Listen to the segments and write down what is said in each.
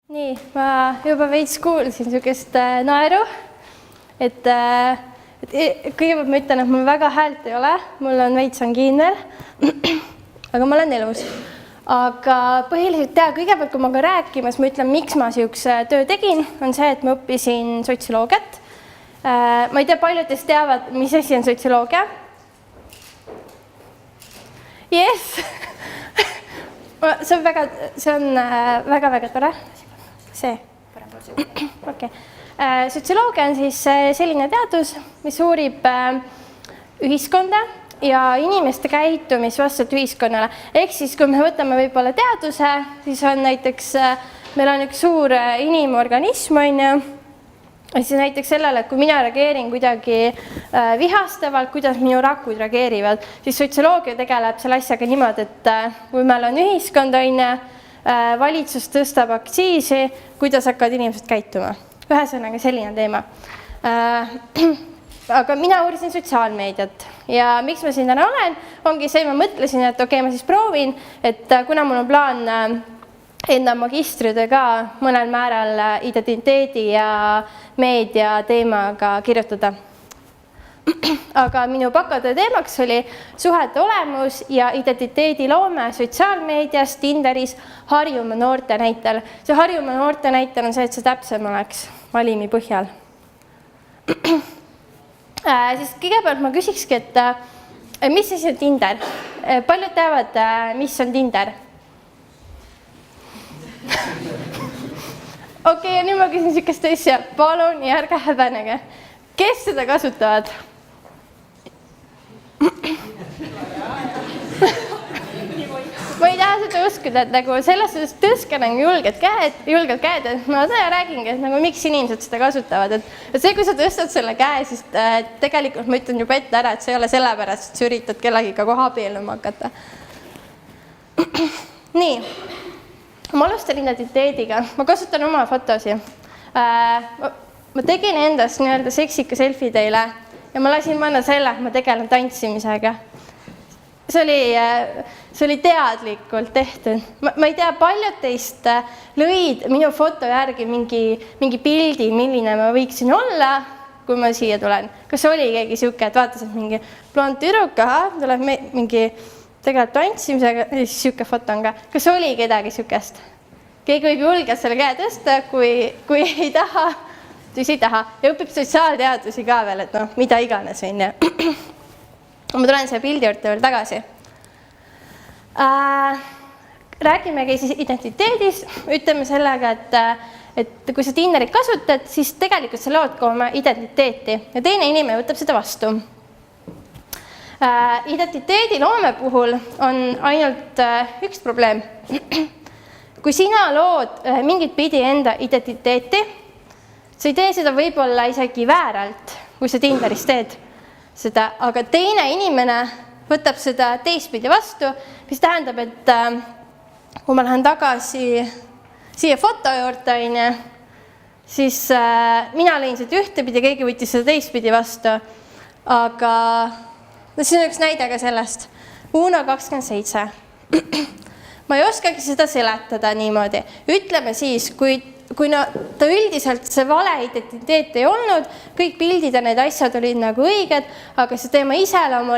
Nii, ma juba veits kuulsin niisugust naeru, et kõigepealt ma ütlen, et mul väga häält ei ole, mul on veits angiin veel, aga ma olen elus. Aga põhiliselt kõigepealt, kui ma ka rääkimas, ma ütlen, miks ma niisuguse töö tegin, on see, et ma õppisin sotsioloogiat. Ma ei tea, paljud teist teavad, mis asi on sotsioloogia. Yes! See on väga tore. See. Okay. Sotsioloogia on siis selline teadus, mis uurib ühiskonda ja inimeste käitumist vastavalt ühiskonnale. Ehk siis, kui me võtame võib-olla teaduse, siis on näiteks, meil on üks suur inimorganism, siis näiteks sellele, et kui mina reageerin kuidagi vihastavalt, kuidas minu rakud reageerivad, siis sotsioloogia tegeleb selle asjaga niimoodi, et kui meil on ühiskond, valitsus tõstab aktsiisi, kuidas hakkavad inimesed käituma. Ühesõnaga selline teema. Aga mina uurisin sotsiaalmeediat ja miks ma siin täna olen, ongi see, ma mõtlesin, et okei, ma siis proovin, et kuna mul on plaan enda magistritöö ka mõnel määral identiteedi ja meedia teemaga kirjutada. Aga minu bakatöö teemaks oli suhete olemus ja identiteediloome sotsiaalmeedias, Tinderis, Harjumaa noorte näitel. See Harjumaa noorte näitel on see, et see täpsem oleks valimi põhjal. Siis kõigepealt ma küsikski, et mis asi on Tinder? Paljud teavad, mis on Tinder? Okei, ja nüüd ma küsin niisugust asja. Palun ja ärge häbenege. Kes seda kasutavad? Ma ei taha seda uskuda, et nagu selles suhtes tõskan julgelt käed, et ma räägingi, et nagu miks inimesed seda kasutavad. Et see, kui sa tõstad selle käe, siis tegelikult ma ütlen juba ette ära, et see ei ole sellepärast, et sa üritad kellegiga kohe abielluma hakata. Nii, ma alustan identiteediga. Ma kasutan oma fotosi. Ma tegin endast nii-öelda seksika selfie teile ja ma lasin panna selle, et ma tegelen tantsimisega. See oli teadlikult tehtud. Ma ei tea, paljud teist lõid minu foto järgi mingi pildi, milline ma võiksin olla, kui ma siia tulen. Kas oli keegi siuke, et vaatas, et mingi blond tüdruk, tuleb mingi tegeleb tantsimisega ja siis siuke foto on ka. Kas oli kedagi siukest? Keegi võib julgelt selle käe tõsta, kui ei taha, siis ei taha. Ja õpib sotsiaalteadusi ka veel, et mida iganes on. Ma tulen selle pildi juurde veel tagasi. Räägimegi siis identiteedist, ütleme sellega, et kui sa Tinderit kasutad, siis tegelikult sa lood ka oma identiteeti ja teine inimene võtab seda vastu. Identiteediloome puhul on ainult üks probleem. Kui sina lood mingit pidi enda identiteeti, sa ei tee seda võib-olla isegi vääralt, kui sa Tinderis teed seda, aga teine inimene võtab seda teistpidi vastu, mis tähendab, et kui ma lähen tagasi siia foto juurde, siis mina lõin seda ühtepidi, keegi võttis seda teistpidi vastu, aga see on üks näide ka sellest. Uno 27. Ma ei oskagi seda seletada niimoodi. Ütleme siis, kui ta üldiselt see vale identiteet ei olnud, kõik pildid ja need asjad olid nagu õiged, aga see teema iseloom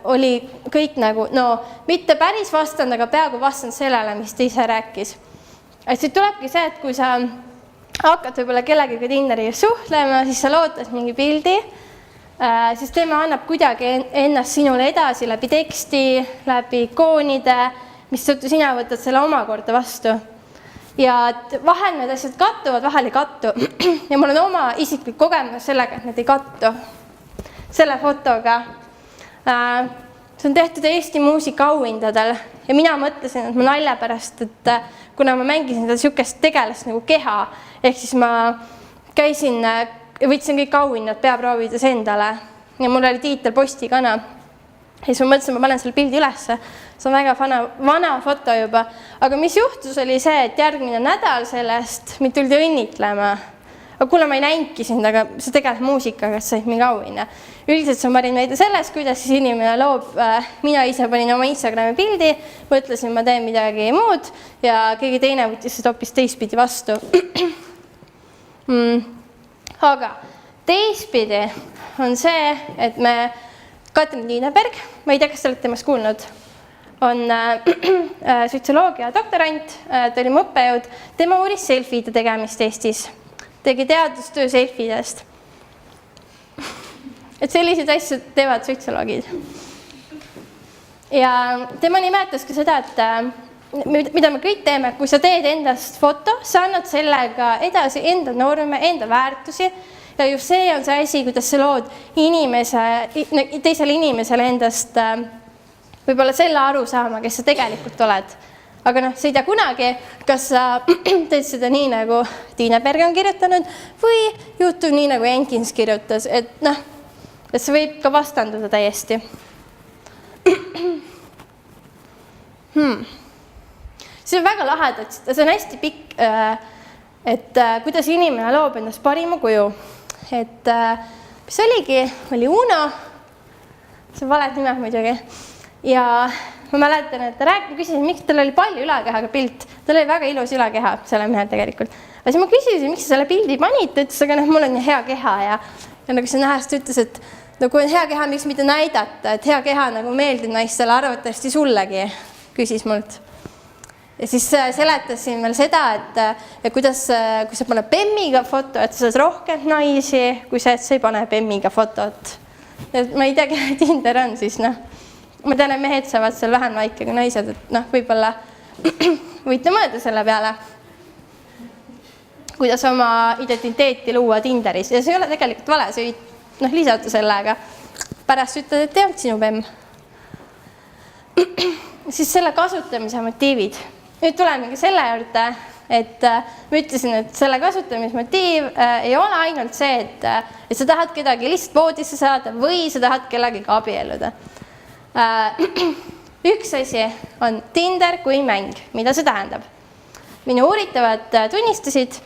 oli kõik nagu, mitte päris vastand, aga peaaegu vastand sellele, mis ta ise rääkis. Et siit tulebki see, et kui sa hakkad võib-olla kellegiga Tinderis suhtlema, siis sa lootad mingi pildi, siis tema annab kuidagi ennast sinule edasi läbi teksti, läbi ikoonide, mis sina võtad selle omakorda vastu. Ja vahel need asjad kattuvad, vahel ei kattu. Ja mul on oma isiklik kogemus sellega, et need ei kattu. Selle fotoga. See on tehtud Eesti muusikaauhindadel ja mina mõtlesin, et ma nalja pärast, et kuna ma mängisin seda siukest tegelast nagu keha, ehk siis ma võtsin kõik auhinnad peaproovides endale ja mul oli tiitel Postikana. Ja siis ma mõtlesin, ma panen selle pildi ülesse. See on väga vana foto juba. Aga mis juhtus oli see, et järgmine nädal sellest mind tuldi õnnitlema aga kuna ma ei näinudki sind, aga sa tegeled muusikaga, kas said mingi auhinna. Üldiselt see on parim näide selles, kuidas siis inimene loob, mina ise panin oma Instagrami pildi, mõtlesin, ma teen midagi muud ja keegi teine võttis seda hoopis teistpidi vastu. Aga teistpidi on see, et me Katrin Liineberg, ma ei tea, kas te olete temast kuulnud, on sotsioloogia doktorant, ta oli mu õppejõud, tema uuris selfide tegemist Eestis, tegi teadustöö selfidest. Et selliseid asju teevad sotsioloogid. Ja tema nimetas ka seda, et mida me kõik teeme, kui sa teed endast foto, sa annad sellega edasi enda norme, enda väärtusi ja just see on see asi, kuidas sa lood teisele inimesele endast võib-olla selle aru saama, kes sa tegelikult oled. Aga sa ei tea kunagi, kas sa teed seda nii, nagu Tiineberg on kirjutanud või juhtub nii, nagu Jenkins kirjutas, et see võib ka vastanduda täiesti. See on väga lahedalt, see on hästi pikk, et kuidas inimene loob endast parima kuju. Et mis oli Uno, see on valed nimed muidugi, ja ma mäletan, et ma küsisin, miks tal oli palju ülakehaga pilt, tal oli väga ilus ülakeha selle mehel tegelikult. Aga siis ma küsisin, miks sa selle pildi panid, ta ütles, aga mul on hea keha ja nagu see nähest ütles, et kui on hea keha, miks mitte näidata, et hea keha nagu meeldib naistele, arvatavasti sullegi, küsis mult. Ja siis seletasin veel seda, et kuidas, kui sa paned bemmiga foto, et sa saad rohkem naisi, kui sa ei pane bemmiga fotot. Et ma ei tea, kelle Tinder on siis, ma tean, et mehed saavad seal vähem laike kui naised, et võib-olla võite mõelda selle peale, kuidas oma identiteeti luua Tinderis. Ja see ei ole tegelikult vale, sa võid lisata sellega. Pärast ütled, et ei olnud sinu bemm. Siis selle kasutamise motiivid. Nüüd tulemegi selle juurde, et ma ütlesin, et selle kasutamismotiiv ei ole ainult see, et sa tahad kedagi lihtsalt voodisse saada või sa tahad kellegiga abielluda. Üks asi on Tinder kui mäng, mida see tähendab. Minu uuritavad tunnistasid,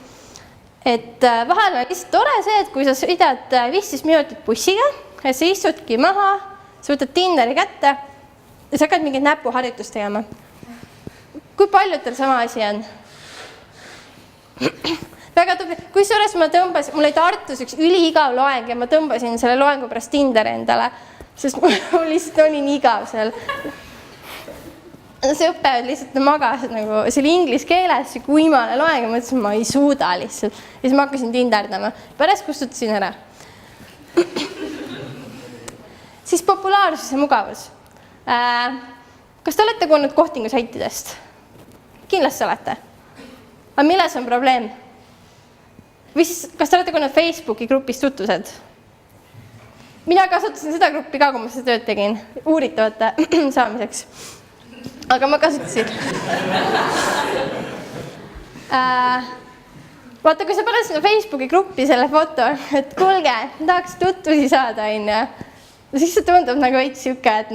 et vahel on lihtsalt tore see, et kui sa sõidad 15 minutit bussiga, ja sa istudki maha, sa võtad Tinderi kätte ja sa hakkad mingit näpuharjutust tegema. Kui palju teil sama asi on? Väga tubli. Kusjuures mul oli Tartus üks üliigav loeng ja ma tõmbasin selle loengu pärast Tinderi endale, sest mul lihtsalt oli nii igav seal. See õppejõud lihtsalt magas, see oli inglise keeles, kui imane loeng ja mõtlesin, ma ei suuda lihtsalt. Ja siis ma hakkasin tinderdama. Pärast kustutasin ära. Siis populaarsus ja mugavus. Kas te olete kuulnud kohtingu saitidest? Kindlasti olete. Aga milles on probleem? Või siis, kas te olete kuulnud Facebooki grupis tutvused? Mina kasutasin seda gruppi ka, kui ma seda tööd tegin, uuritavate saamiseks. Aga ma kasutasin. Vaata, kui sa paned sinna Facebooki gruppi selle foto, et kuulge, tahaks tutvusi saada, siis see tundub nagu veits siuke, et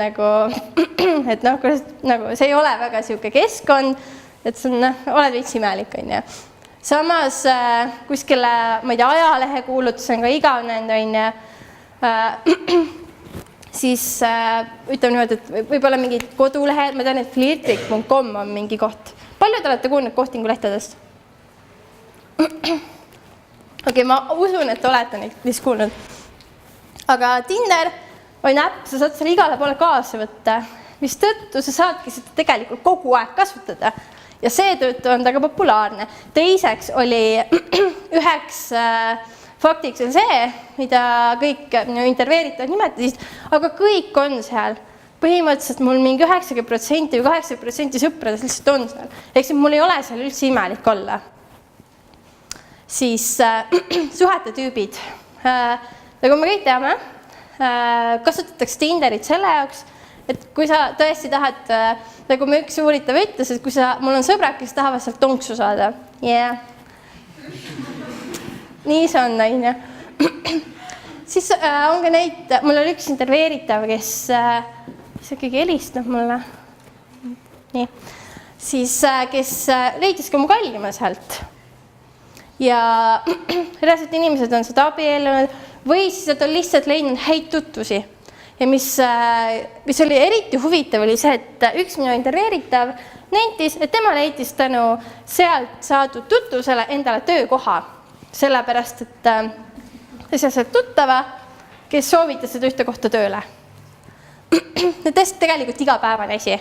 see ei ole väga siuke keskkond, et sa oled veits imelik. Samas kuskile, ma ei tea, ajalehe kuulutus on ka igavnenud, siis ütleme niimoodi, et võib-olla mingid kodulehed, ma tean, et flirtrik.com on mingi koht. Palju te olete kuulnud kohtingulehtedest? Okei, ma usun, et olete neid kuulnud. Aga Tinder on äpp, sa saad selle igale poole kaasa võtta, mis tõttu sa saadki seda tegelikult kogu aeg kasutada. Ja seetõttu on ta ka populaarne. Teiseks oli üheks faktiks on see, mida kõik intervjueeritavad nimetasid, aga kõik on seal. Põhimõtteliselt mul mingi 90% või 80% sõpradest lihtsalt on seal. Ehk mul ei ole seal üldse imelik olla. Siis suhete tüübid. Nagu me kõik teame, kasutatakse Tinderit selle jaoks, et kui sa tõesti tahad, nagu me üks uuritav ütles, et kui mul on sõbrad, kes tahavad sealt tonksu saada. Nii see on, naine. Siis on ka neid, mul oli üks intervjueeritav, kes keegi helistab mulle. Nii. Siis, kes leidis ka mu kallima sealt. ja reaalselt inimesed on seda abiellunud või siis nad on lihtsalt leidnud häid tutvusi. Ja mis oli eriti huvitav, oli see, et üks minu intervjueeritav nentis, et tema leidis tänu sealt saadud tutvusele endale töökoha. Sellepärast, et see saab tuttava, kes soovitas seda ühte kohta tööle. Need tõesti tegelikult igapäevane asi.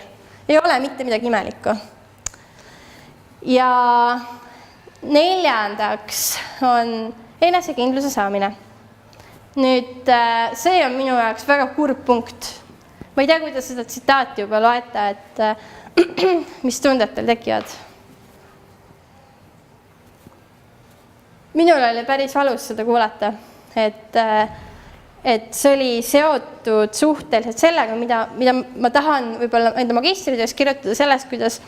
Ei ole mitte midagi imelikku. Ja neljandaks on enesekindluse saamine. Nüüd, see on minu jaoks väga kurb punkt. Ma ei tea, kuidas seda tsitaati juba loeta, et mis tunded teil tekivad. Minul oli päris valus seda kuulata, et see oli seotud suhteliselt sellega, mida ma tahan võib-olla enda magistritöös kirjutada sellest, kuidas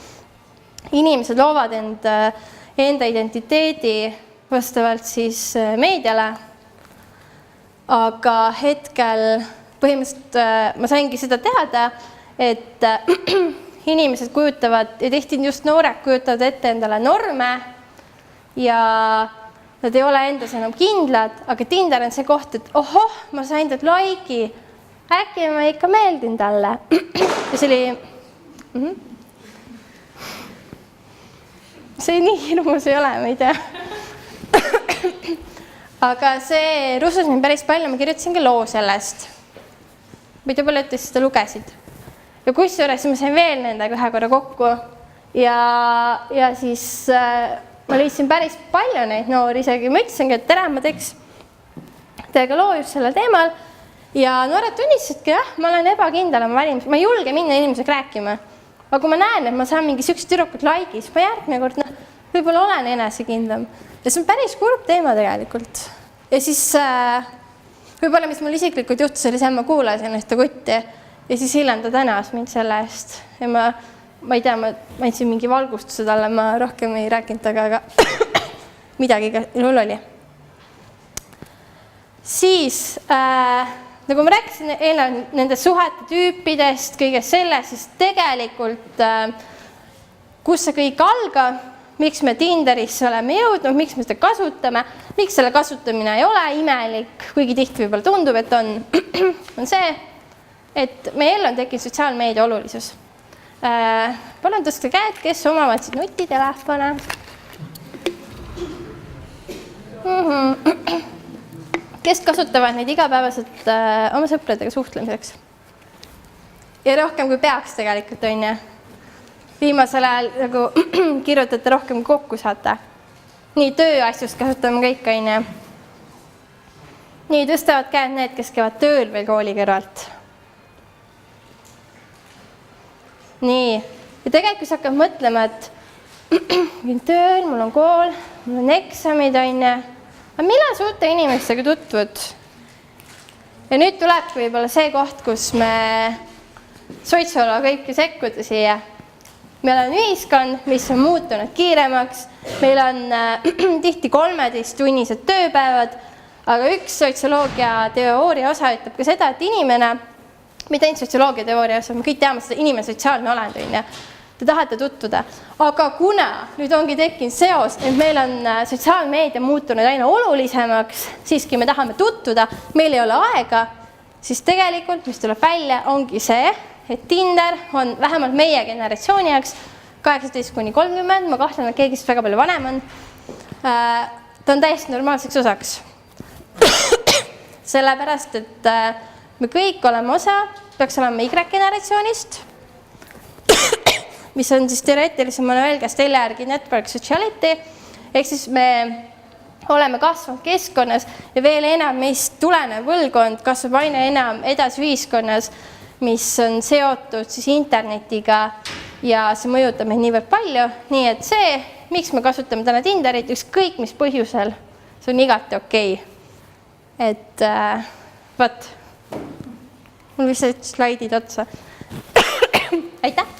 inimesed loovad enda identiteedi vastavalt siis meediale. Aga hetkel põhimõtteliselt ma saingi seda teada, et inimesed kujutavad, ja tihti just noored kujutavad ette endale norme ja nad ei ole endas enam kindlad, aga Tinder on see koht, et ohoh, ma sain talt laiki, äkki ma ikka meeldin talle. Ja see oli... See nii hirmus ei ole, ma ei tea. Aga see russus mind päris palju, ma kirjutasin ka loo sellest. Ma ei tea, palju ütles, seda lugesid. Ja kusjuures ma sain veel nendega ühe korra kokku ja siis ma leidsin päris palju neid noori isegi. Ma ütlesingi, et tere, ma teeks teiega loo just sellel teemal ja noored tunnistasidki, jah, ma olen ebakindel oma valimis. Ma ei julge minna inimesega rääkima. Aga kui ma näen, et ma saan mingi sükst tüdrukut laigi, siis ma järgmine kord võib-olla olen enesekindlam. Ja see on päris kurb teema tegelikult. Ja siis võib-olla, mis mul isiklikult juhtus, oli see, ma kuulasin ühte kutti ja siis hiljem ta tänas mind selle eest. Ja ma ei tea, ma andsin mingi valgustuse talle, ma rohkem ei rääkinud taga, aga midagi hull oli. Siis, nagu ma rääkisin eelnevalt nende suhete tüüpidest, kõigest sellest, siis tegelikult, kus see kõik algab, miks me Tinderisse oleme jõudnud, miks me seda kasutame, miks selle kasutamine ei ole imelik, kuigi tihti võib-olla tundub, et on see, et meil on tekkinud sotsiaalmeedia olulisus. Palun tõstke käed, kes omavad siis nutitelefone. Kes kasutavad neid igapäevaselt oma sõpradega suhtlemiseks. Ja rohkem kui peaks tegelikult on ja. Viimasel ajal nagu kirjutate rohkem kokku saate. Nii tööasjust kasutame kõik on ja. Nii tõstavad käed need, kes käivad tööl või kooli kõrvalt. Nii. Ja tegelikult sa hakkad mõtlema, et tööl, mul on kool, mul on eksamid on ja. Aga millal sa uute inimestega tutvud? Ja nüüd tuleb võib-olla see koht, kus me sotsioloog kõiki sekkuda siia. Meil on ühiskond, mis on muutunud kiiremaks. Meil on tihti 13-tunnised tööpäevad, aga üks sotsioloogia teooria osa ütleb ka seda, et inimene, mitte ainult sotsioloogia teooria osa, me kõik teame seda inimene sotsiaalne olend on ja. Te tahate tutvuda. Aga kuna nüüd ongi tekkinud seos, et meil on sotsiaalmeedia muutunud aina olulisemaks, siiski me tahame tutvuda, meil ei ole aega, siis tegelikult, mis tuleb välja, ongi see, et Tinder on vähemalt meie generatsiooni jaoks 18–30, ma kahtlen, et keegi väga palju vanem on. Ta on täiesti normaalseks osaks. Sellepärast, et me kõik oleme osa, peaks olema Y-generatsioonist, mis on siis teoreetiliselt Manuel Castelli järgi network sociality, ehk siis me oleme kasvanud keskkonnas ja veel enam meist tulenev põlvkond kasvab aina enam edasi ühiskonnas, mis on seotud siis internetiga ja see mõjutab meid niivõrd palju. Nii et see, miks me kasutame täna Tinderit, ükskõik mis põhjusel, see on igati okei. Et võt, mul vist slaidid otsa. Aitäh!